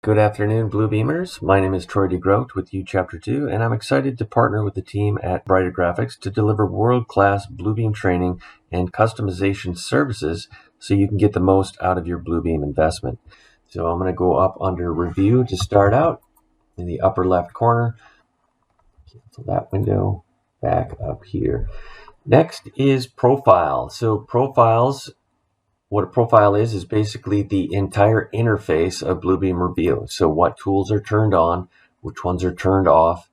Good afternoon, Bluebeamers. My name is Troy DeGroot with U Chapter 2, and I'm excited to partner with the team at Brighter Graphics to deliver world-class Bluebeam training and customization services so you can get the most out of your Bluebeam investment. So I'm going to go up under Review to start out in the upper left corner. Cancel that window, back up here. Next is Profile. So Profiles, what a profile is basically the entire interface of Bluebeam Revu. So what tools are turned on, which ones are turned off,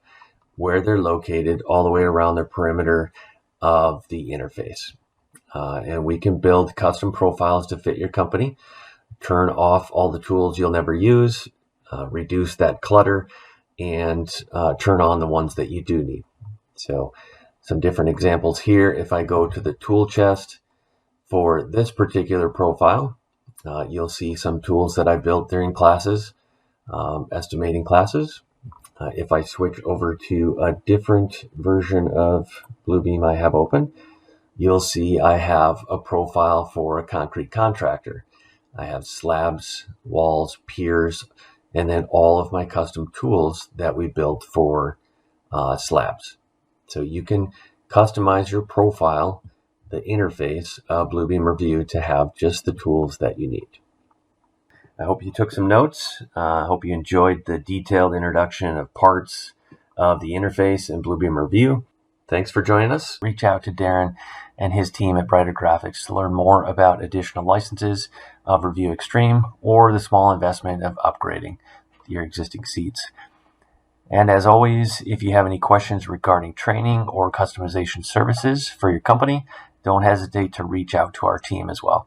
where they're located, all the way around the perimeter of the interface. And we can build custom profiles to fit your company, turn off all the tools you'll never use, reduce that clutter, and turn on the ones that you do need. So some different examples here. If I go to the tool chest, for this particular profile, you'll see some tools that I built during classes, estimating classes. If I switch over to a different version of Bluebeam I have open, you'll see I have a profile for a concrete contractor. I have slabs, walls, piers, and then all of my custom tools that we built for slabs. So you can customize your profile, the interface of Bluebeam Revu, to have just the tools that you need. I hope you took some notes. I hope you enjoyed the detailed introduction of parts of the interface in Bluebeam Revu. Thanks for joining us. Reach out to Darren and his team at Brighter Graphics to learn more about additional licenses of Revu Extreme or the small investment of upgrading your existing seats. And as always, if you have any questions regarding training or customization services for your company, don't hesitate to reach out to our team as well.